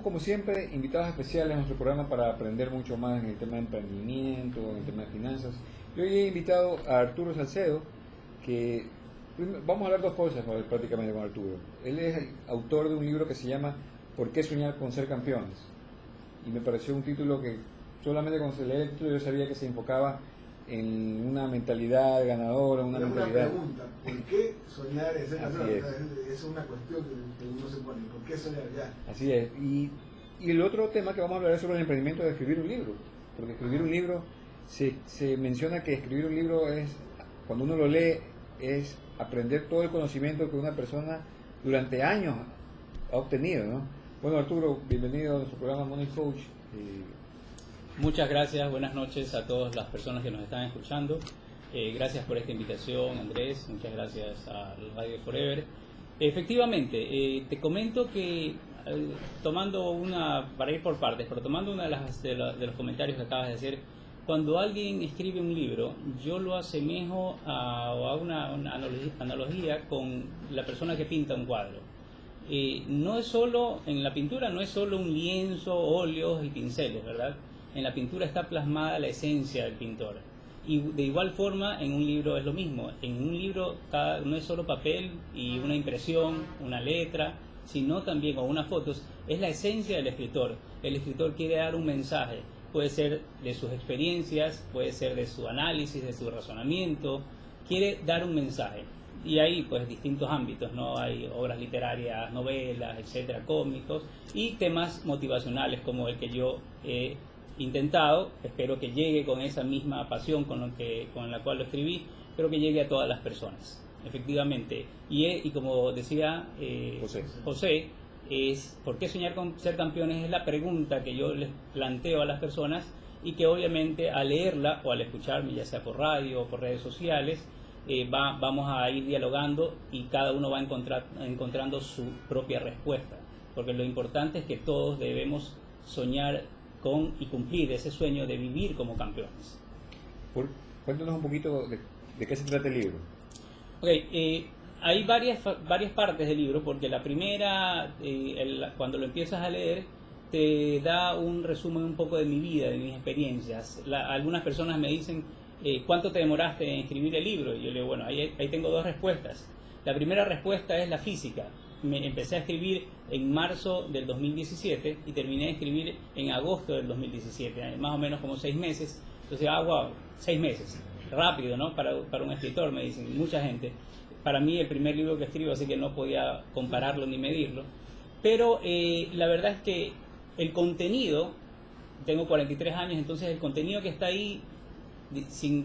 Como siempre, invitados especiales a nuestro programa para aprender mucho más en el tema de emprendimiento, en el tema de finanzas. Yo hoy he invitado a Arturo Salcedo, que vamos a hablar dos cosas prácticamente con Arturo. Él es el autor de un libro que se llama ¿Por qué soñar con ser campeones? Y me pareció un título que solamente cuando se lee el título yo sabía que se enfocaba en una mentalidad ganadora, una mentalidad... Una pregunta, ¿por qué soñar en ser campeón? Es. Es una cuestión que uno se pone, ¿por qué soñar ya? Así es. Y el otro tema que vamos a hablar es sobre el emprendimiento de escribir un libro. Porque escribir un libro, se menciona que escribir un libro es, cuando uno lo lee, es aprender todo el conocimiento que una persona durante años ha obtenido, ¿no? Bueno, Arturo, bienvenido a nuestro programa Money Coach. Muchas gracias, buenas noches a todas las personas que nos están escuchando. Gracias por esta invitación, Andrés. Muchas gracias a Radio Forever. Efectivamente, te comento que para ir por partes, pero tomando una de los comentarios que acabas de hacer, cuando alguien escribe un libro, yo lo asemejo o hago una analogía con la persona que pinta un cuadro. No es solo, en la pintura no es solo un lienzo, óleos y pinceles, ¿verdad? En la pintura está plasmada la esencia del pintor. Y de igual forma en un libro es lo mismo. En un libro no es solo papel y una impresión, una letra, sino también con unas fotos. Es la esencia del escritor. El escritor quiere dar un mensaje. Puede ser de sus experiencias, puede ser de su análisis, de su razonamiento. Quiere dar un mensaje. Y hay pues distintos ámbitos, ¿no? Hay obras literarias, novelas, etcétera, cómicos y temas motivacionales como el que yo he intentado. Espero que llegue con esa misma pasión con la cual lo escribí, pero que llegue a todas las personas, efectivamente. Y como decía José, es ¿por qué soñar con ser campeones? Es la pregunta que yo les planteo a las personas y que obviamente al leerla o al escucharme, ya sea por radio o por redes sociales, vamos a ir dialogando y cada uno va encontrando su propia respuesta, porque lo importante es que todos debemos soñar con y cumplir ese sueño de vivir como campeones. Cuéntanos un poquito de qué se trata el libro. Hay varias partes del libro, porque la primera, cuando lo empiezas a leer, te da un resumen un poco de mi vida, de mis experiencias. Algunas personas me dicen, ¿cuánto te demoraste en escribir el libro? Y yo le digo, bueno, ahí tengo dos respuestas. La primera respuesta es la física. Empecé a escribir en marzo del 2017 y terminé de escribir en agosto del 2017, más o menos como 6 meses. Entonces, wow, 6 meses, rápido, ¿no? Para un escritor, me dicen mucha gente. Para mí el primer libro que escribo, así que no podía compararlo ni medirlo. Pero la verdad es que el contenido, tengo 43 años, entonces el contenido que está ahí,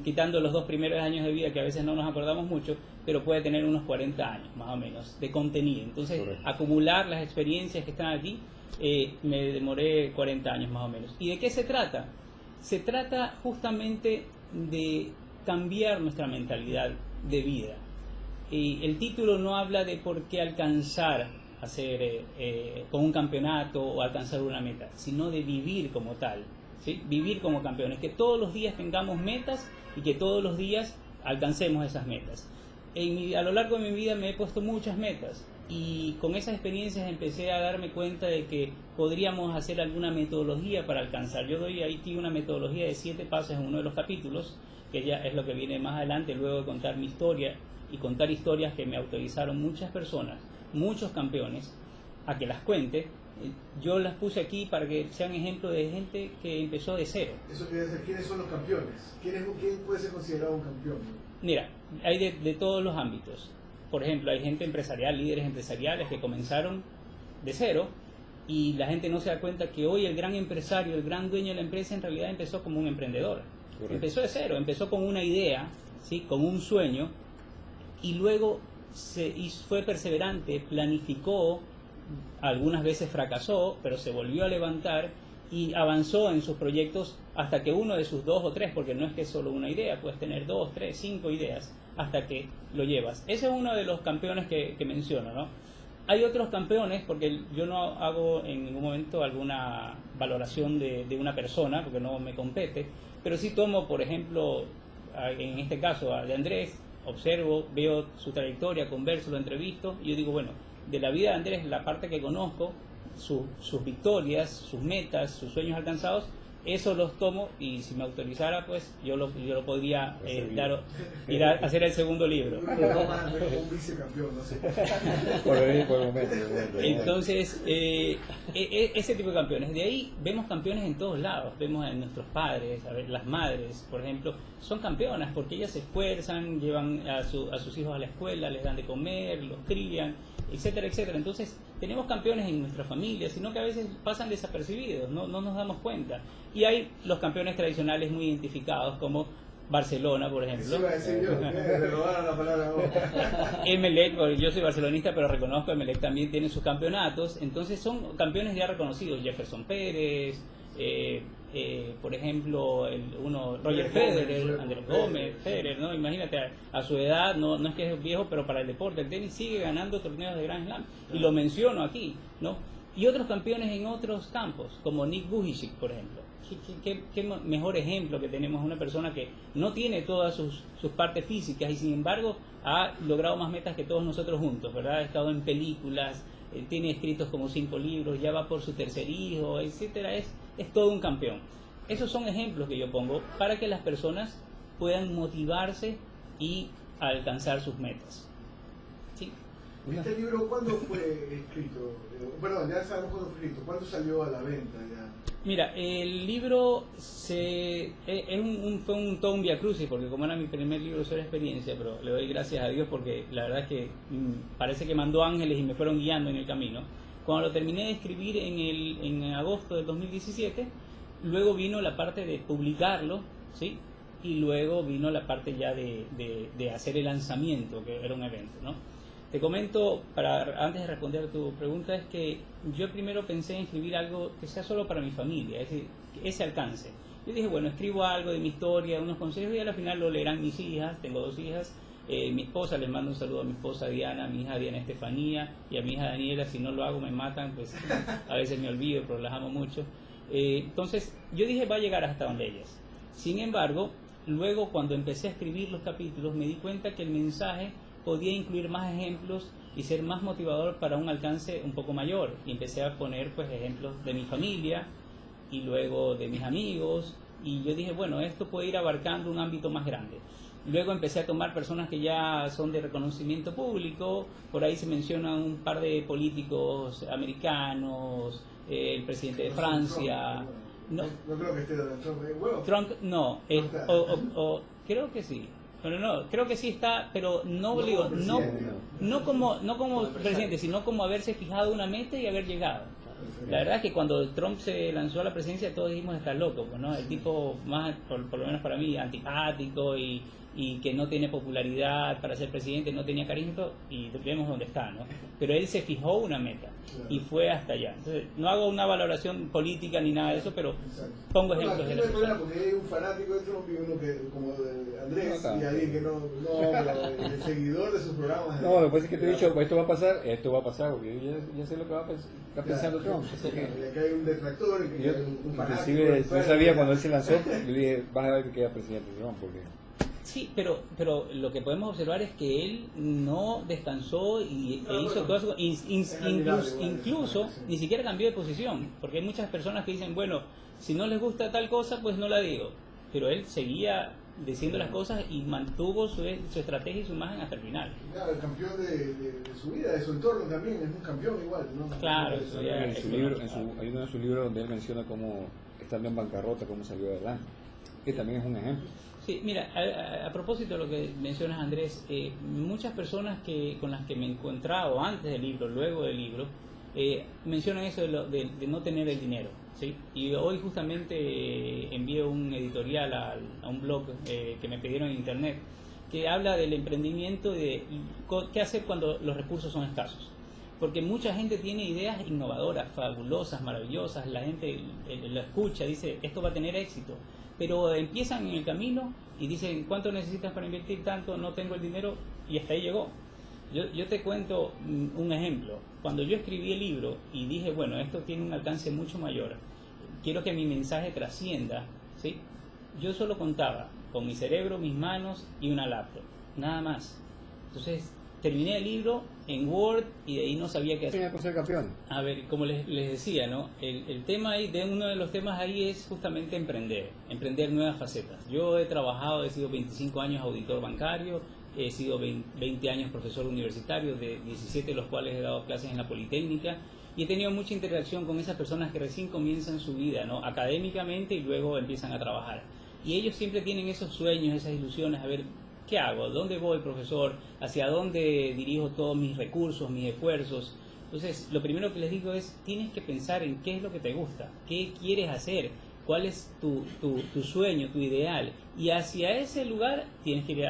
quitando los 2 primeros años de vida que a veces no nos acordamos mucho, pero puede tener unos 40 años más o menos de contenido. Entonces, correcto, acumular las experiencias que están aquí, me demoré 40 años más o menos. ¿Y de qué se trata? Se trata justamente de cambiar nuestra mentalidad de vida. Y el título no habla de por qué alcanzar hacer con un campeonato o alcanzar una meta, sino de vivir como tal, ¿sí? Vivir como campeones, que todos los días tengamos metas y que todos los días alcancemos esas metas. A lo largo de mi vida me he puesto muchas metas y con esas experiencias empecé a darme cuenta de que podríamos hacer alguna metodología para alcanzar. Yo doy aquí una metodología de 7 pasos en uno de los capítulos, que ya es lo que viene más adelante, luego de contar mi historia y contar historias que me autorizaron muchas personas, muchos campeones, a que las cuente. Yo las puse aquí para que sean ejemplos de gente que empezó de cero. Eso quiere decir, ¿quiénes son los campeones? ¿Quién puede ser considerado un campeón? Mira, hay de todos los ámbitos. Por ejemplo, hay gente empresarial, líderes empresariales que comenzaron de cero y la gente no se da cuenta que hoy el gran empresario, el gran dueño de la empresa en realidad empezó como un emprendedor. Correcto. Empezó de cero, empezó con una idea, ¿sí? Con un sueño y luego fue perseverante, planificó, algunas veces fracasó, pero se volvió a levantar y avanzó en sus proyectos hasta que uno de sus 2 o 3, porque no es que es solo una idea, puedes tener 2, 3, 5 ideas hasta que lo llevas. Ese es uno de los campeones que menciono, ¿no? Hay otros campeones, porque yo no hago en ningún momento alguna valoración de una persona, porque no me compete, pero sí tomo, por ejemplo, en este caso de Andrés, observo, veo su trayectoria, converso, lo entrevisto y yo digo, bueno, de la vida de Andrés, la parte que conozco sus victorias, sus metas, sus sueños alcanzados. Eso los tomo y si me autorizara, pues yo lo podría ir a hacer el segundo libro. Un vicecampeón, no sé. Por el momento. Entonces, ese tipo de campeones. De ahí vemos campeones en todos lados. Vemos a nuestros padres, a ver, las madres, por ejemplo, son campeonas porque ellas se esfuerzan, llevan a sus hijos a la escuela, les dan de comer, los crían, etcétera, etcétera. Entonces, tenemos campeones en nuestra familia, sino que a veces pasan desapercibidos, no nos damos cuenta. Y hay los campeones tradicionales muy identificados, como Barcelona, por ejemplo. Eso iba a decir yo, me robaron la palabra a vos. Emelec, yo soy barcelonista, pero reconozco que Emelec también tiene sus campeonatos. Entonces son campeones ya reconocidos. Jefferson Pérez, por ejemplo, Roger Federer, Andrés Gómez, Federer, ¿no? Imagínate, a su edad, no es que es viejo, pero para el deporte, el tenis sigue ganando torneos de Grand Slam. Y lo menciono aquí, ¿no? Y otros campeones en otros campos, como Nick Vujicic, por ejemplo. ¿Qué mejor ejemplo que tenemos? Una persona que no tiene todas sus partes físicas y sin embargo ha logrado más metas que todos nosotros juntos, ¿verdad? Ha estado en películas, tiene escritos como 5 libros, ya va por su tercer hijo, etcétera. Es todo un campeón. Esos son ejemplos que yo pongo para que las personas puedan motivarse y alcanzar sus metas. ¿Sí? ¿Este libro cuándo fue escrito? Perdón, ya sabemos cuándo fue escrito. ¿Cuándo salió a la venta ya? Mira, el libro fue todo un viacrucis, porque como era mi primer libro sobre experiencia, pero le doy gracias a Dios porque la verdad es que parece que mandó ángeles y me fueron guiando en el camino. Cuando lo terminé de escribir en agosto del 2017, luego vino la parte de publicarlo, ¿sí? Y luego vino la parte ya de hacer el lanzamiento, que era un evento, ¿no? Te comento, antes de responder a tu pregunta, es que yo primero pensé en escribir algo que sea solo para mi familia, es decir, ese alcance. Yo dije, bueno, escribo algo de mi historia, unos consejos, y al final lo leerán mis hijas, tengo 2 hijas, mi esposa, les mando un saludo a mi esposa Diana, a mi hija Diana Estefanía y a mi hija Daniela. Si no lo hago me matan, pues a veces me olvido, pero las amo mucho. Entonces yo dije, va a llegar hasta donde ellas. Sin embargo, luego cuando empecé a escribir los capítulos me di cuenta que el mensaje podía incluir más ejemplos y ser más motivador para un alcance un poco mayor. Y empecé a poner pues ejemplos de mi familia y luego de mis amigos, y yo dije, bueno, esto puede ir abarcando un ámbito más grande. Luego empecé a tomar personas que ya son de reconocimiento público, por ahí se mencionan un par de políticos americanos, el presidente de Francia. No creo que esté Donald Trump. Trump no, creo que sí. Pero no, creo que sí está, pero no como presidente, sino como haberse fijado una meta y haber llegado. La verdad es que cuando Trump se lanzó a la presidencia todos dijimos está loco, pues, ¿no? El tipo más, por lo menos para mí, antipático y que no tiene popularidad para ser presidente, no tenía carisma, y vemos dónde está, ¿no? Pero él se fijó una meta y fue hasta allá. Entonces, no hago una valoración política ni nada de eso, pero pongo ejemplos de la persona. Porque hay un fanático de Trump y uno que, como Andrés, y alguien que pero el seguidor de sus programas. No, lo que pasa es que te he dicho, esto va a pasar, porque ya sé lo que está pensando Trump. Y acá hay un detractor, un fanático. Inclusive, yo sabía cuando él se lanzó, yo dije, vas a ver que queda presidente Trump, porque... Sí, pero lo que podemos observar es que él no descansó e hizo todo eso, incluso ni siquiera cambió de posición, porque hay muchas personas que dicen, bueno, si no les gusta tal cosa, pues no la digo, pero él seguía diciendo las cosas y mantuvo su estrategia y su imagen hasta el final. Claro, el campeón de su vida, de su entorno también, es un campeón igual, ¿no? Claro, eso ya hay uno de sus libros donde él menciona cómo estando en bancarrota, cómo salió adelante, que también es un ejemplo. Sí, mira, a propósito de lo que mencionas, Andrés, muchas personas con las que me he encontrado antes del libro, luego del libro, mencionan eso de no tener el dinero, ¿sí? Y hoy justamente envié un editorial a un blog que me pidieron en internet, que habla del emprendimiento y de qué hacer cuando los recursos son escasos. Porque mucha gente tiene ideas innovadoras, fabulosas, maravillosas, la gente lo escucha, dice, esto va a tener éxito, pero empiezan en el camino y dicen, ¿cuánto necesitas para invertir tanto? No tengo el dinero, y hasta ahí llegó. Yo te cuento un ejemplo. Cuando yo escribí el libro y dije, bueno, esto tiene un alcance mucho mayor, quiero que mi mensaje trascienda, ¿sí? Yo solo contaba con mi cerebro, mis manos y una laptop, nada más. Entonces, terminé el libro en Word y de ahí no sabía qué hacer. Tenía que ser campeón. A ver, como les decía, ¿no? El tema ahí, uno de los temas ahí es justamente emprender nuevas facetas. Yo he sido 25 años auditor bancario, he sido 20 años profesor universitario, de 17 de los cuales he dado clases en la Politécnica, y he tenido mucha interacción con esas personas que recién comienzan su vida, ¿no? Académicamente, y luego empiezan a trabajar. Y ellos siempre tienen esos sueños, esas ilusiones, a ver, ¿qué hago? ¿Dónde voy, profesor? ¿Hacia dónde dirijo todos mis recursos, mis esfuerzos? Entonces, lo primero que les digo es, tienes que pensar en qué es lo que te gusta, qué quieres hacer, cuál es tu sueño, tu ideal. Y hacia ese lugar tienes que ir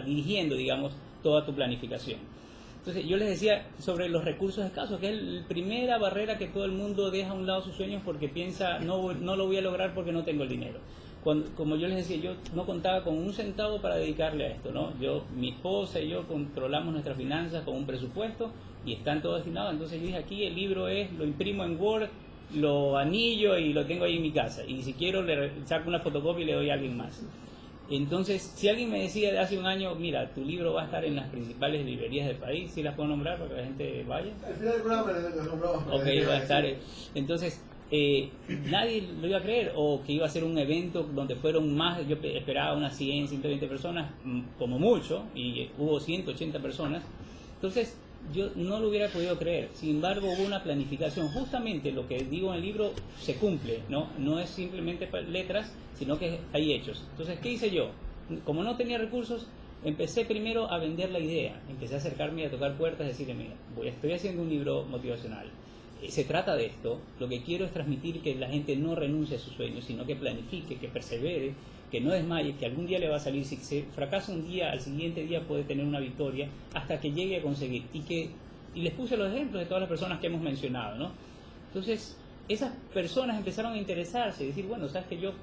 dirigiendo, digamos, toda tu planificación. Entonces, yo les decía sobre los recursos escasos, que es la primera barrera que todo el mundo deja a un lado sus sueños porque piensa, no lo voy a lograr porque no tengo el dinero. Como yo les decía, yo no contaba con un centavo para dedicarle a esto, ¿no? Mi esposa y yo controlamos nuestras finanzas con un presupuesto y están todos destinados. Entonces yo dije, aquí el libro lo imprimo en Word, lo anillo y lo tengo ahí en mi casa. Y si quiero le saco una fotocopia y le doy a alguien más. Entonces, si alguien me decía de hace un año, mira, tu libro va a estar en las principales librerías del país, ¿sí las puedo nombrar para que la gente vaya? Al final del programa las nombramos. Ok, va a estar. Entonces, nadie lo iba a creer, o que iba a ser un evento donde fueron más, yo esperaba unas 100, 120 personas, como mucho, y hubo 180 personas. Entonces, yo no lo hubiera podido creer. Sin embargo, hubo una planificación. Justamente lo que digo en el libro se cumple, no es simplemente letras, sino que hay hechos. Entonces, ¿qué hice yo? Como no tenía recursos, empecé primero a vender la idea. Empecé a acercarme y a tocar puertas, decirle, mira, estoy haciendo un libro motivacional. Se trata de esto. Lo que quiero es transmitir que la gente no renuncie a sus sueños, sino que planifique, que persevere, que no desmaye, que algún día le va a salir. Si se fracasa un día, al siguiente día puede tener una victoria hasta que llegue a conseguir. Y les puse los ejemplos de todas las personas que hemos mencionado, ¿no? Entonces, esas personas empezaron a interesarse y decir, bueno, sabes que yo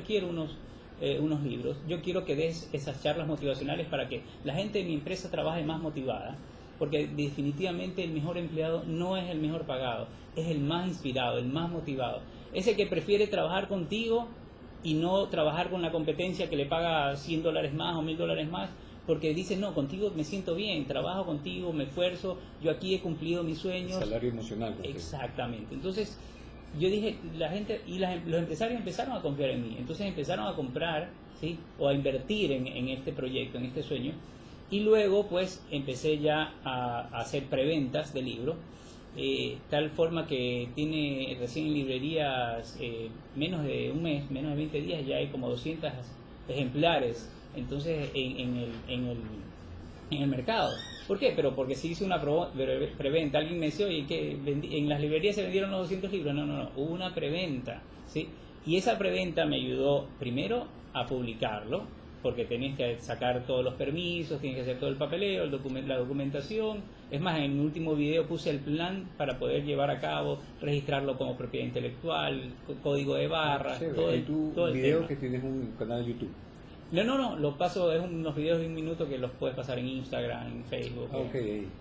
quiero unos libros, yo quiero que des esas charlas motivacionales para que la gente de mi empresa trabaje más motivada, porque definitivamente el mejor empleado no es el mejor pagado, es el más inspirado, el más motivado, es el que prefiere trabajar contigo y no trabajar con la competencia que le paga $100 más o $1000 más, porque dice, no, contigo me siento bien, trabajo contigo, me esfuerzo, yo aquí he cumplido mis sueños. Salario emocional. Exactamente. Entonces, yo dije, la gente y los empresarios empezaron a confiar en mí, entonces empezaron a comprar, ¿sí? O a invertir en este proyecto, en este sueño, y luego pues empecé ya a hacer preventas del libro, tal forma que tiene recién en librerías menos de un mes, menos de 20 días, ya hay como 200 ejemplares, entonces en el mercado. ¿Por qué? Pero porque si hice una preventa. Alguien me decía, oye, que en las librerías se vendieron los 200 libros. No, hubo una preventa, ¿sí? Y esa preventa me ayudó primero a publicarlo, porque tenés que sacar todos los permisos, tienes que hacer todo el papeleo, la documentación. Es más, en mi último video puse el plan para poder llevar a cabo, registrarlo como propiedad intelectual, código de barras, todo el video tema. Que tienes un canal de YouTube. No, lo paso, es unos videos de 1 minuto que los puedes pasar en Instagram, en Facebook,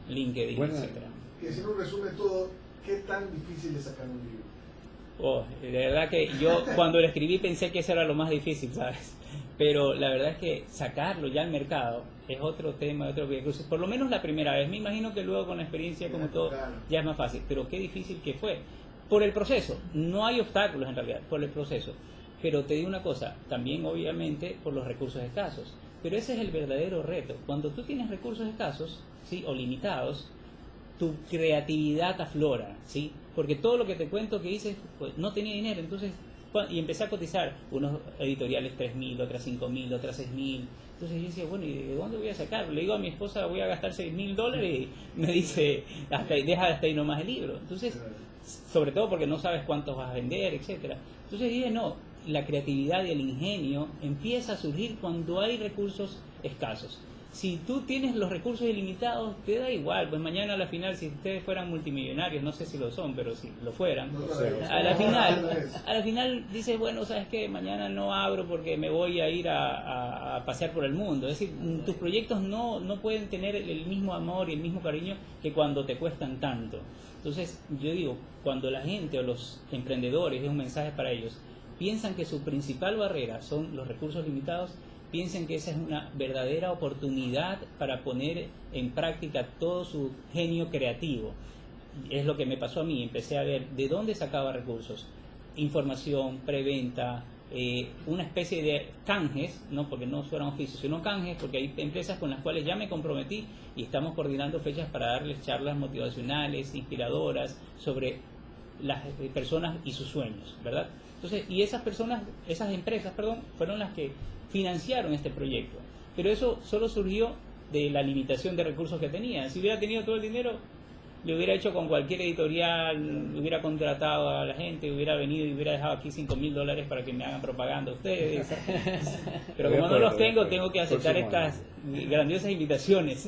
LinkedIn, bueno, etcétera. Que si uno resume todo, ¿qué tan difícil es sacar un libro? De verdad que yo cuando lo escribí pensé que eso era lo más difícil, ¿sabes? Pero la verdad es que sacarlo ya al mercado es otro tema, otro que por lo menos la primera vez. Me imagino que luego con la experiencia, como todo, ya es más fácil. Pero qué difícil que fue. Por el proceso. No hay obstáculos en realidad, por el proceso. Pero te digo una cosa, también obviamente por los recursos escasos. Pero ese es el verdadero reto. Cuando tú tienes recursos escasos, ¿sí? O limitados, tu creatividad aflora, ¿sí? Porque todo lo que te cuento que hice, pues no tenía dinero, entonces, y empecé a cotizar, unos editoriales 3.000, otras 5.000, otras 6.000. Entonces yo decía, bueno, ¿y de dónde voy a sacar? Le digo a mi esposa, voy a gastar $6.000 y me dice, deja hasta ahí nomás el libro. Entonces, sobre todo porque no sabes cuántos vas a vender, etcétera. Entonces dije, no, la creatividad y el ingenio empieza a surgir cuando hay recursos escasos. Si tú tienes los recursos ilimitados, te da igual, pues mañana a la final, si ustedes fueran multimillonarios, no sé si lo son, pero si lo fueran, a la final dices, bueno, ¿sabes qué? Mañana no abro porque me voy a ir a pasear por el mundo. Es decir, tus proyectos no pueden tener el mismo amor y el mismo cariño que cuando te cuestan tanto. Entonces, yo digo, cuando la gente o los emprendedores, es un mensaje para ellos, piensan que su principal barrera son los recursos limitados, piensen que esa es una verdadera oportunidad para poner en práctica todo su genio creativo. Es lo que me pasó a mí, empecé a ver de dónde sacaba recursos, información, preventa, una especie de canjes, no porque no fueran oficios, sino canjes, porque hay empresas con las cuales ya me comprometí y estamos coordinando fechas para darles charlas motivacionales, inspiradoras, sobre las personas y sus sueños, ¿verdad? Entonces, y esas empresas, fueron las que financiaron este proyecto. Pero eso solo surgió de la limitación de recursos que tenía. Si hubiera tenido todo el dinero, lo hubiera hecho con cualquier editorial, hubiera contratado a la gente, hubiera venido y hubiera dejado aquí $5,000 para que me hagan propaganda a ustedes. Pero como no los tengo que aceptar estas grandiosas invitaciones.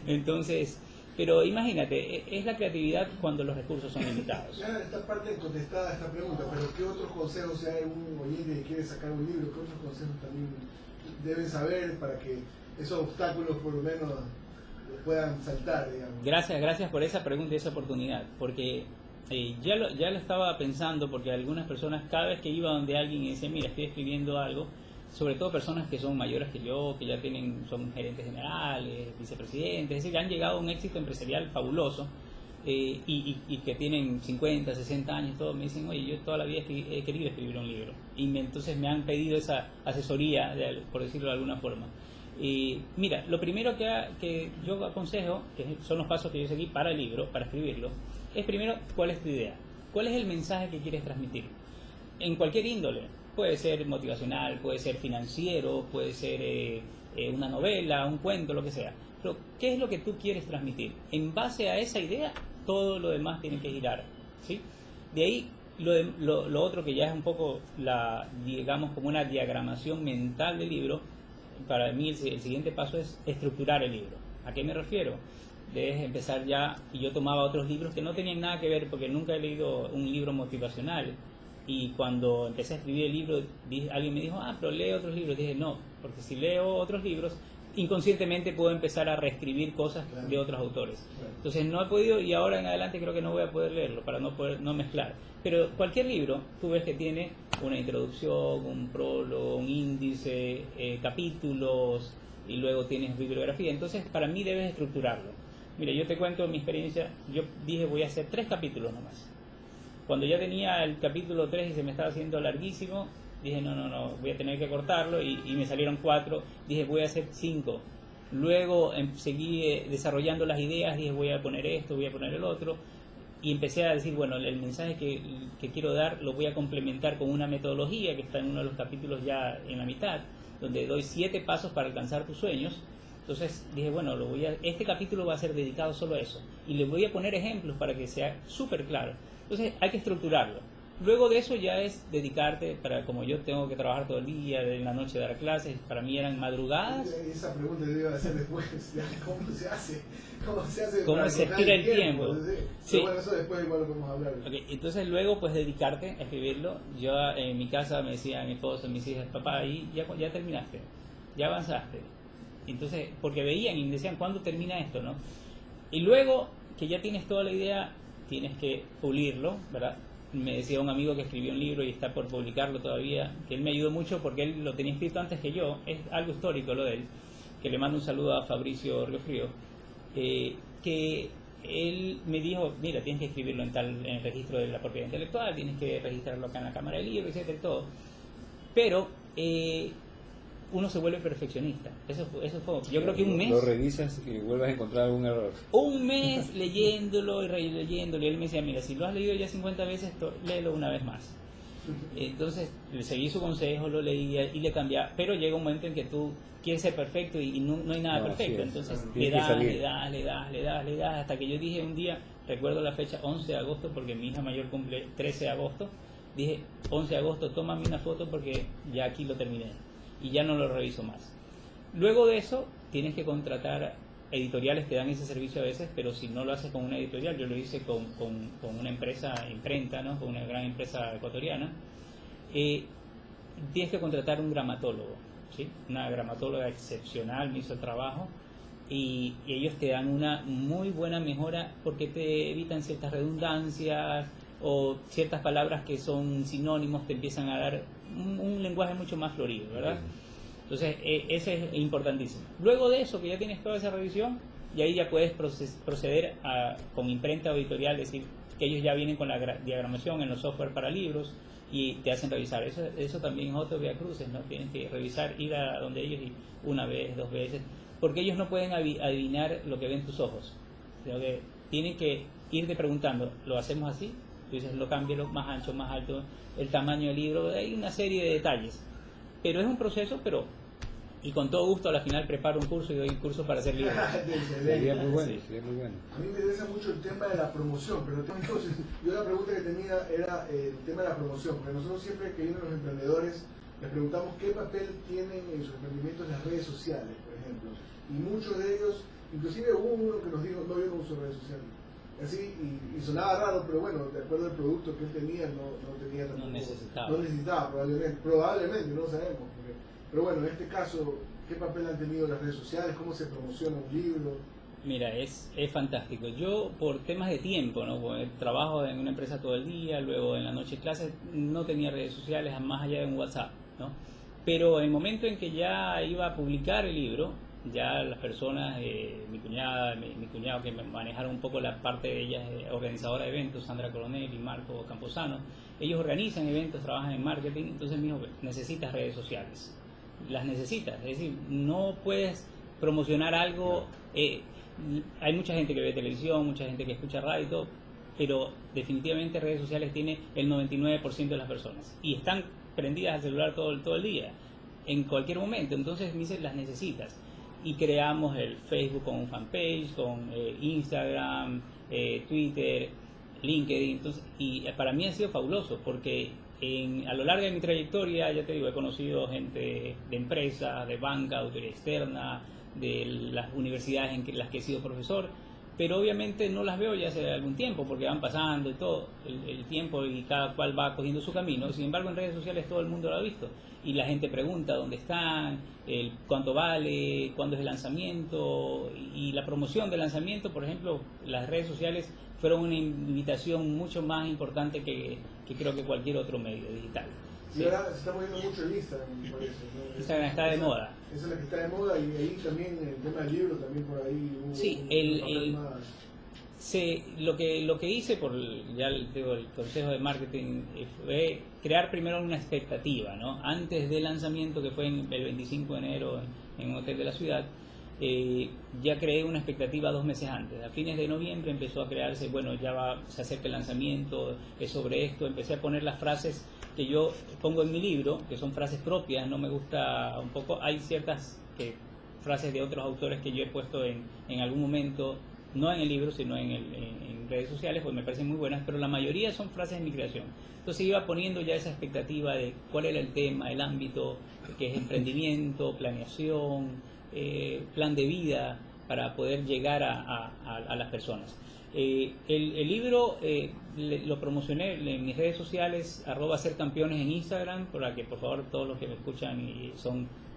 Entonces, pero imagínate, es la creatividad cuando los recursos son limitados. Ya esta parte contestada esta pregunta, pero ¿qué otros consejos, si hay un oyente que quiere sacar un libro, qué otros consejos también deben saber para que esos obstáculos por lo menos puedan saltar, digamos? Gracias por esa pregunta y esa oportunidad, porque ya lo estaba pensando, porque algunas personas, cada vez que iba donde alguien y decía, mira, estoy escribiendo algo, sobre todo personas que son mayores que yo, que ya son gerentes generales, vicepresidentes, es decir, que han llegado a un éxito empresarial fabuloso, y que tienen 50, 60 años, todo, me dicen, oye, yo toda la vida he querido escribir un libro, y entonces me han pedido esa asesoría, por decirlo de alguna forma. Mira, lo primero que yo aconsejo, que son los pasos que yo seguí para el libro, para escribirlo, es primero, ¿cuál es tu idea? ¿Cuál es el mensaje que quieres transmitir? En cualquier índole, puede ser motivacional, puede ser financiero, puede ser una novela, un cuento, lo que sea. Pero, ¿qué es lo que tú quieres transmitir? En base a esa idea, todo lo demás tiene que girar, ¿sí? De ahí, lo otro que ya es un poco, digamos, como una diagramación mental del libro. Para mí el siguiente paso es estructurar el libro. ¿A qué me refiero? Debes empezar ya, y yo tomaba otros libros que no tenían nada que ver, porque nunca he leído un libro motivacional, y cuando empecé a escribir el libro, alguien me dijo, pero lee otros libros. Dije, no, porque si leo otros libros, inconscientemente puedo empezar a reescribir cosas de otros autores. Entonces no he podido, y ahora en adelante creo que no voy a poder leerlo, para no mezclar. Pero cualquier libro, tú ves que tiene una introducción, un prólogo, un índice, capítulos, y luego tienes bibliografía. Entonces, para mí debes estructurarlo. Mira, yo te cuento mi experiencia. Yo dije, voy a hacer 3 capítulos nomás. Cuando ya tenía el capítulo 3 y se me estaba haciendo larguísimo, dije, no, voy a tener que cortarlo, y me salieron 4. Dije, voy a hacer 5. Luego seguí desarrollando las ideas, dije, voy a poner esto, voy a poner el otro. Y empecé a decir, bueno, el mensaje que quiero dar lo voy a complementar con una metodología que está en uno de los capítulos ya en la mitad, donde doy 7 pasos para alcanzar tus sueños. Entonces dije, bueno, este capítulo va a ser dedicado solo a eso. Y le voy a poner ejemplos para que sea súper claro. Entonces hay que estructurarlo. Luego de eso ya es dedicarte, como yo tengo que trabajar todo el día, de la noche dar clases, para mí eran madrugadas. Esa pregunta le iba a hacer después, ¿cómo se hace? ¿Cómo se estira el tiempo? Sí. Pero bueno, eso después igual lo podemos hablar. Okay, entonces luego pues dedicarte a escribirlo. Yo en mi casa me decía mi esposa, mis hijas, papá, ahí ya terminaste, ya avanzaste. Entonces, porque veían y me decían, ¿cuándo termina esto, no? Y luego que ya tienes toda la idea, tienes que pulirlo, ¿verdad? Me decía un amigo que escribió un libro y está por publicarlo todavía, que él me ayudó mucho porque él lo tenía escrito antes que yo, es algo histórico lo de él, que le mando un saludo a Fabricio Riofrío, que él me dijo, mira, tienes que escribirlo en el registro de la propiedad intelectual, tienes que registrarlo acá en la Cámara de Libros, etcétera, todo. Pero uno se vuelve perfeccionista. Eso fue, yo creo que un mes. Lo revisas y vuelves a encontrar algún error. Un mes leyéndolo y releyéndolo. Y él me decía, mira, si lo has leído ya 50 veces, léelo una vez más. Entonces, le seguí su consejo, lo leía y le cambiaba. Pero llega un momento en que tú quieres ser perfecto y no hay nada perfecto. Entonces, le das, hasta que yo dije un día, recuerdo la fecha, 11 de agosto, porque mi hija mayor cumple 13 de agosto. Dije, 11 de agosto, tómame una foto porque ya aquí lo terminé. Y ya no lo reviso más. Luego de eso, tienes que contratar editoriales que dan ese servicio a veces, pero si no lo haces con una editorial, yo lo hice con una empresa imprenta, ¿no? Con una gran empresa ecuatoriana, tienes que contratar un gramatólogo, ¿sí? Una gramatóloga excepcional me hizo el trabajo, y ellos te dan una muy buena mejora porque te evitan ciertas redundancias o ciertas palabras que son sinónimos, te empiezan a dar un lenguaje mucho más florido, ¿verdad? Entonces, ese es importantísimo. Luego de eso, que ya tienes toda esa revisión, y ahí ya puedes proceder con imprenta o editorial, es decir, que ellos ya vienen con la diagramación en los software para libros y te hacen revisar. Eso también es otro viacrucis, ¿no? Tienes que revisar, ir a donde ellos y una vez, 2 veces, porque ellos no pueden adivinar lo que ven tus ojos, sino que tienen que irte preguntando, ¿lo hacemos así? Tú dices, lo cambio, más ancho, más alto, el tamaño del libro, hay una serie de detalles. Pero es un proceso, y con todo gusto a la final preparo un curso y doy un curso para hacer libros. Sería muy bueno, sería muy bueno. A mí me interesa mucho el tema de la promoción, pero entonces, yo la pregunta que tenía era el tema de la promoción, porque nosotros siempre que vienen los emprendedores les preguntamos qué papel tienen en sus emprendimientos las redes sociales, por ejemplo, y muchos de ellos, inclusive hubo uno que nos dijo, no, yo no uso redes sociales. Así, y sonaba raro, pero bueno, de acuerdo al producto que él tenía, no tenía tampoco, no necesitaba probablemente, no sabemos. Pero bueno, en este caso, ¿qué papel han tenido las redes sociales? ¿Cómo se promociona un libro? Mira, es fantástico. Yo, por temas de tiempo, ¿no? Porque trabajo en una empresa todo el día, luego en la noche clases, no tenía redes sociales más allá de un WhatsApp, ¿no? Pero en el momento en que ya iba a publicar el libro, ya las personas, mi cuñado que me manejaron un poco la parte de ellas, organizadora de eventos, Sandra Coronel y Marco Camposano, ellos organizan eventos, trabajan en marketing, entonces me dijo, necesitas redes sociales, las necesitas, es decir, no puedes promocionar algo, hay mucha gente que ve televisión, mucha gente que escucha radio y todo, pero definitivamente redes sociales tiene el 99% de las personas y están prendidas al celular todo el día, en cualquier momento, entonces me dice, las necesitas. Y creamos el Facebook con un fanpage, con Instagram, Twitter, LinkedIn. Entonces, y para mí ha sido fabuloso porque a lo largo de mi trayectoria, ya te digo, he conocido gente de empresas, de banca, autoridad externa, de las universidades en las que he sido profesor, pero obviamente no las veo ya hace algún tiempo porque van pasando y todo el tiempo y cada cual va cogiendo su camino. Sin embargo, en redes sociales todo el mundo lo ha visto y la gente pregunta dónde están, cuánto vale, cuándo es el lanzamiento y la promoción del lanzamiento. Por ejemplo, las redes sociales fueron una invitación mucho más importante que creo que cualquier otro medio digital. Y ahora se está moviendo mucho el Instagram, me parece, ¿no? Instagram está de moda. Esa es la que está de moda y ahí también el tema del libro también por ahí hubo lo que hice ya digo, el consejo de marketing fue crear primero una expectativa, ¿no? Antes del lanzamiento, que fue el 25 de enero en un hotel de la ciudad, ya creé una expectativa 2 meses antes. A fines de noviembre empezó a crearse, bueno, se acerca el lanzamiento, es sobre esto, empecé a poner las frases que yo pongo en mi libro, que son frases propias, no me gusta un poco, hay ciertas frases de otros autores que yo he puesto en algún momento, no en el libro, sino en redes sociales, pues me parecen muy buenas, pero la mayoría son frases de mi creación. Entonces iba poniendo ya esa expectativa de cuál era el tema, el ámbito, que es emprendimiento, planeación, plan de vida, para poder llegar a las personas. El libro lo promocioné en mis redes sociales, @sercampeones en Instagram, para que por favor todos los que me escuchan y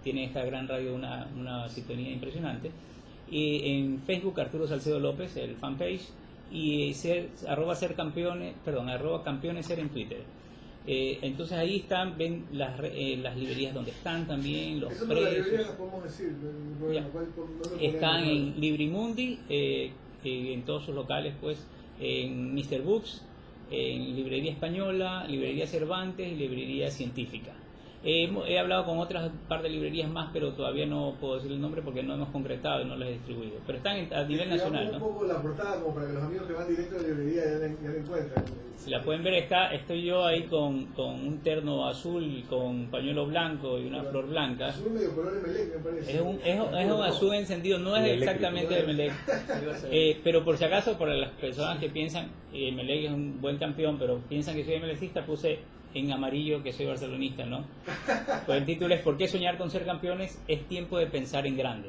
tienen esta gran radio una sintonía impresionante. En Facebook Arturo Salcedo López, el fanpage, y @campeones en Twitter. Entonces ahí ven las librerías donde están también, los precios. Las librerías las podemos decir. Están en Librimundi, en todos sus locales, pues, en Mr. Books, en Librería Española, Librería Cervantes y Librería Científica. He hablado con otras par de librerías más, pero todavía no puedo decir el nombre porque no hemos concretado y no las he distribuido. Pero están a nivel nacional, ¿no? Un poco la portada como para que los amigos que van directo a la librería ya la encuentren. Si la pueden ver, estoy yo ahí con un terno azul, con pañuelo blanco y una flor blanca. Azul medio color Emelec, me parece. Es un azul encendido, no es exactamente de Emelec. Pero por si acaso, para las personas que piensan, Emelec es un buen campeón, pero piensan que soy emelecista, puse en amarillo que soy barcelonista, ¿no? Pues el título es ¿Por qué soñar con ser campeones? Es tiempo de pensar en grande.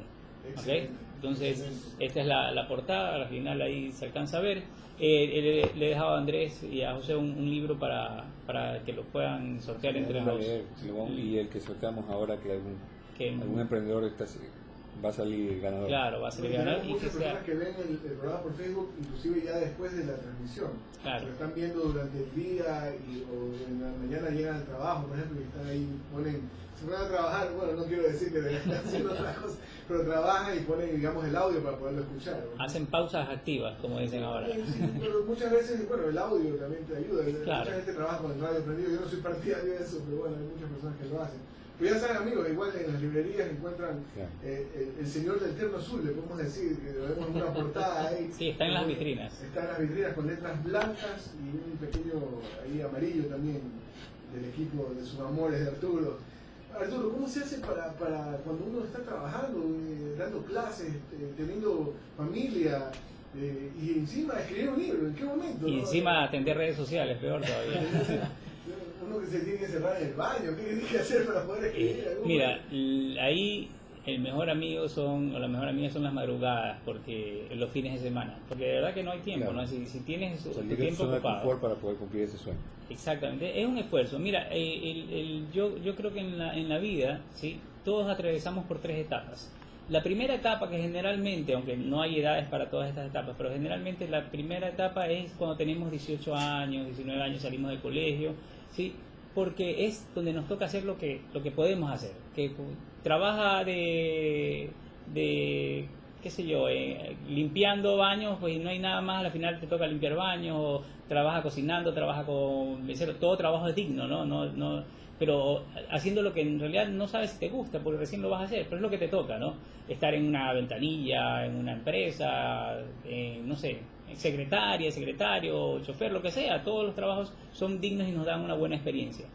¿Okay? Entonces, esta es la portada, al final ahí se alcanza a ver. Le he dejado a Andrés y a José un libro para que lo puedan sortear entre los... Y el que sorteamos ahora, que algún emprendedor va a salir ganador. Claro, va a salir Porque ganador. tenemos muchas personas que ven el programa por Facebook, inclusive ya después de la transmisión. Claro. Lo están viendo durante el día o en la mañana llegan al trabajo, por ejemplo, y están ahí, se ponen a trabajar, bueno, no quiero decir que están haciendo otras cosas, pero trabajan y ponen, digamos, el audio para poderlo escuchar, ¿no? Hacen pausas activas, como dicen ahora. Sí, pero muchas veces, bueno, el audio también te ayuda. Claro. Mucha gente trabaja con el radio prendido. Yo no soy partidario de eso, pero bueno, hay muchas personas que lo hacen. Pues ya saben, amigos, igual en las librerías encuentran el Señor del Terno Azul, le podemos decir, que lo vemos en una portada ahí. Sí, está en las vitrinas. Está en las vitrinas con letras blancas y un pequeño ahí amarillo también del equipo de sus amores de Arturo. Arturo, ¿cómo se hace para cuando uno está trabajando, dando clases, teniendo familia y encima escribir un libro? ¿En qué momento? Y encima atender redes sociales, peor todavía. Uno que se tiene que cerrar en el baño, ¿qué tiene que hacer para poder escribir? Mira, ahí el mejor amigo o la mejor amiga son las madrugadas, porque los fines de semana, porque de verdad que no hay tiempo, Claro. ¿no? Si tienes tu Salir de tiempo zona de ocupado. confort para poder cumplir ese sueño. Exactamente, es un esfuerzo. Mira, yo creo que en la vida, ¿sí? Todos atravesamos por 3 etapas. La primera etapa, que generalmente, aunque no hay edades para todas estas etapas, pero generalmente la primera etapa es cuando tenemos 18 años, 19 años, salimos del colegio, ¿sí? Porque es donde nos toca hacer lo que podemos hacer. Que trabaja de qué sé yo, limpiando baños, pues no hay nada más, al final te toca limpiar baños, o trabaja cocinando, trabaja con mesero, todo trabajo es digno, ¿no? Pero haciendo lo que en realidad no sabes si te gusta, porque recién lo vas a hacer, pero es lo que te toca, ¿no? Estar en una ventanilla, en una empresa, no sé, secretaria, secretario, chofer, lo que sea, todos los trabajos son dignos y nos dan una buena experiencia.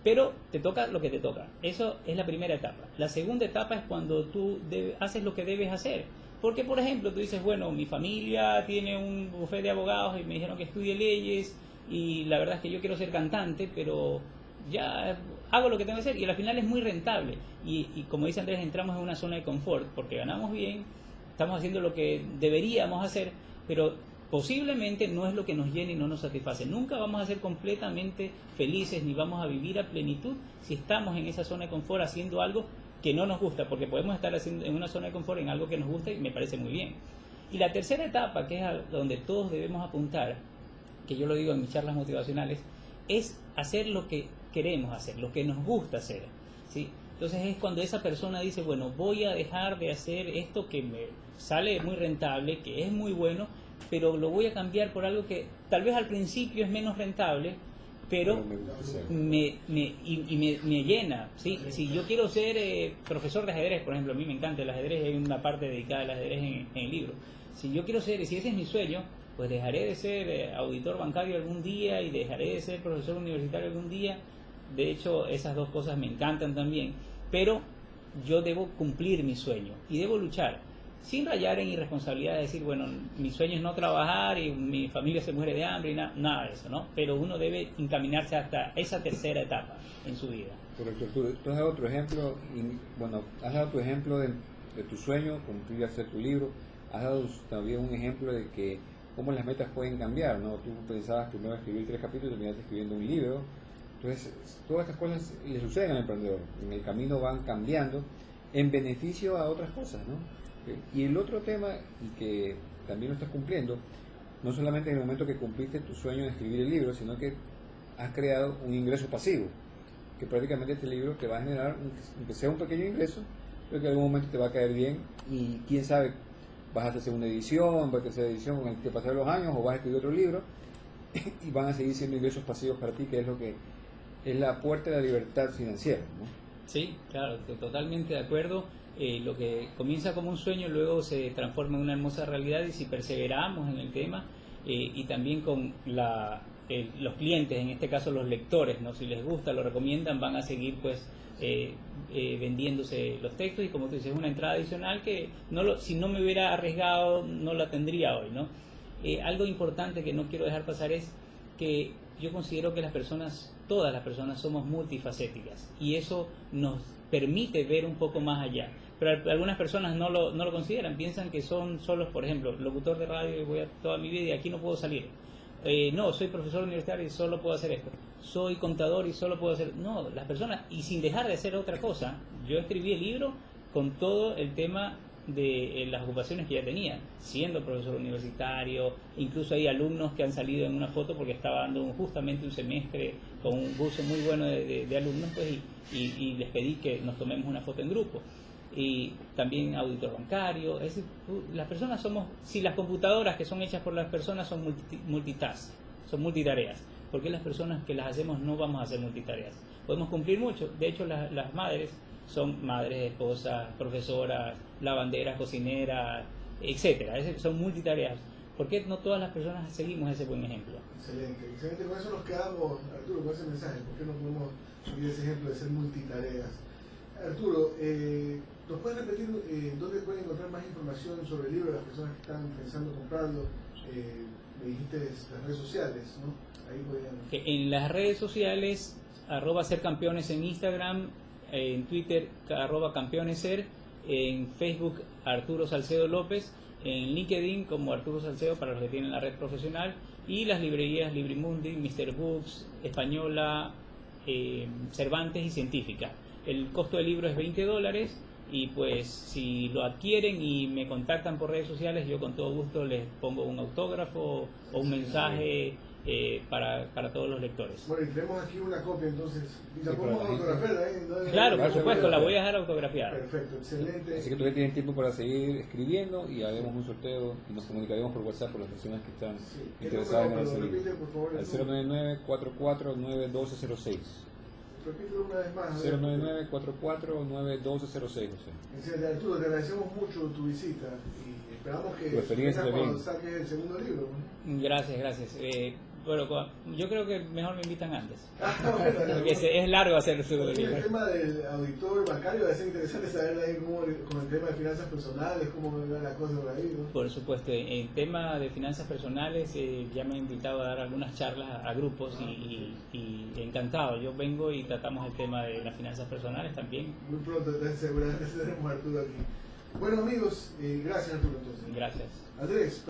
Pero te toca lo que te toca. Eso es la primera etapa. La segunda etapa es cuando tú haces lo que debes hacer. Porque, por ejemplo, tú dices, bueno, mi familia tiene un bufete de abogados y me dijeron que estudie leyes y la verdad es que yo quiero ser cantante, pero ya hago lo que tengo que hacer y al final es muy rentable. Y como dice Andrés, entramos en una zona de confort porque ganamos bien, estamos haciendo lo que deberíamos hacer, pero posiblemente no es lo que nos llena y no nos satisface. Nunca vamos a ser completamente felices ni vamos a vivir a plenitud si estamos en esa zona de confort haciendo algo que no nos gusta, porque podemos estar haciendo en una zona de confort en algo que nos gusta y me parece muy bien. Y la tercera etapa, que es a donde todos debemos apuntar, que yo lo digo en mis charlas motivacionales, es hacer lo que queremos hacer, lo que nos gusta hacer, ¿sí? Entonces es cuando esa persona dice, bueno, voy a dejar de hacer esto que me sale muy rentable, que es muy bueno, pero lo voy a cambiar por algo que tal vez al principio es menos rentable, pero me llena, ¿sí? Si yo quiero ser profesor de ajedrez, por ejemplo, a mí me encanta el ajedrez, hay una parte dedicada al ajedrez en el libro. Si yo quiero ser, si ese es mi sueño, pues dejaré de ser auditor bancario algún día y dejaré de ser profesor universitario algún día. De hecho, esas dos cosas me encantan también, pero yo debo cumplir mi sueño y debo luchar, sin rayar en irresponsabilidad de decir, bueno, mi sueño es no trabajar y mi familia se muere de hambre y nada de eso, ¿no? Pero uno debe encaminarse hasta esa tercera etapa en su vida. Correcto. Tú has dado otro ejemplo, has dado tu ejemplo de tu sueño, cumplir hacer tu libro, has dado también un ejemplo de que cómo las metas pueden cambiar, ¿no? Tú pensabas primero escribir 3 capítulos y terminaste escribiendo un libro. Entonces, todas estas cosas le suceden al emprendedor. En el camino van cambiando en beneficio a otras cosas, ¿no? Y el otro tema, y que también lo estás cumpliendo, no solamente en el momento que cumpliste tu sueño de escribir el libro, sino que has creado un ingreso pasivo, que prácticamente este libro te va a generar, aunque sea un pequeño ingreso, pero que en algún momento te va a caer bien y quién sabe, vas a hacer una edición, vas a hacer edición con el que pasar los años o vas a escribir otro libro y van a seguir siendo ingresos pasivos para ti, que es lo que es la puerta de la libertad financiera, ¿no? Sí, claro, totalmente de acuerdo. Lo que comienza como un sueño luego se transforma en una hermosa realidad y si perseveramos en el tema y también con los clientes, en este caso los lectores, ¿no? Si les gusta, lo recomiendan, van a seguir pues vendiéndose los textos y como tú dices, es una entrada adicional que si no me hubiera arriesgado no la tendría hoy, ¿no? Algo importante que no quiero dejar pasar es que yo considero que todas las personas somos multifacéticas y eso nos permite ver un poco más allá. Pero algunas personas no lo consideran, piensan que son solos, por ejemplo, locutor de radio y voy a toda mi vida y aquí no puedo salir. No, soy profesor universitario y solo puedo hacer esto. Soy contador y solo puedo hacer... No, las personas, y sin dejar de hacer otra cosa, yo escribí el libro con todo el tema de las ocupaciones que ya tenía, siendo profesor universitario. Incluso hay alumnos que han salido en una foto porque estaba dando justamente un semestre con un curso muy bueno de alumnos, pues, y les pedí que nos tomemos una foto en grupo. Y también auditor bancario. Es decir, las personas somos, si las computadoras que son hechas por las personas son multitask, son multitareas, ¿por qué las personas que las hacemos no vamos a hacer multitareas? Podemos cumplir mucho. De hecho, las madres son madres, esposas, profesoras, lavanderas, cocineras, etcétera. Son multitareas. ¿Por qué no todas las personas seguimos ese buen ejemplo? Excelente, excelente. Con eso nos quedamos, Arturo, con ese mensaje. ¿Por qué no podemos seguir ese ejemplo de ser multitareas? Arturo, ¿nos puedes repetir dónde pueden encontrar más información sobre el libro de las personas que están pensando comprarlo? Me dijiste las redes sociales, ¿no? Ahí podrían... En las redes sociales, @sercampeones en Instagram, en Twitter, @campeoneser, en Facebook, Arturo Salcedo López, en LinkedIn como Arturo Salcedo para los que tienen la red profesional, y las librerías Librimundi, Mr. Books, Española, Cervantes y Científica. El costo del libro es $20, y pues si lo adquieren y me contactan por redes sociales, yo con todo gusto les pongo un autógrafo o un mensaje para todos los lectores. Bueno, y tenemos aquí una copia, entonces, y la podemos autografiar ahí. Claro, por supuesto, la voy a dejar autografiada. Perfecto, excelente. Así que todavía tienen tiempo para seguir escribiendo y haremos un sorteo y nos comunicaremos por WhatsApp por las personas que están interesadas en ese libro. Repite, por favor, Al 099-44-91206. Repítelo una vez más. 099-44-91206. Excelente, Arturo, te agradecemos mucho tu visita y esperamos que vengas cuando saques el segundo libro, ¿no? Gracias. Bueno, yo creo que mejor me invitan antes. Bueno, porque es largo hacer el segundo libro. El tema del auditor bancario va a ser interesante saber ahí cómo, con el tema de finanzas personales, cómo va la cosa por ahí, ¿no? Por supuesto, en tema de finanzas personales ya me han invitado a dar algunas charlas a grupos y encantado. Yo vengo y tratamos el tema de las finanzas personales también. Muy pronto, seguramente tenemos a Arturo aquí. Bueno amigos, gracias Arturo entonces. Gracias. Andrés.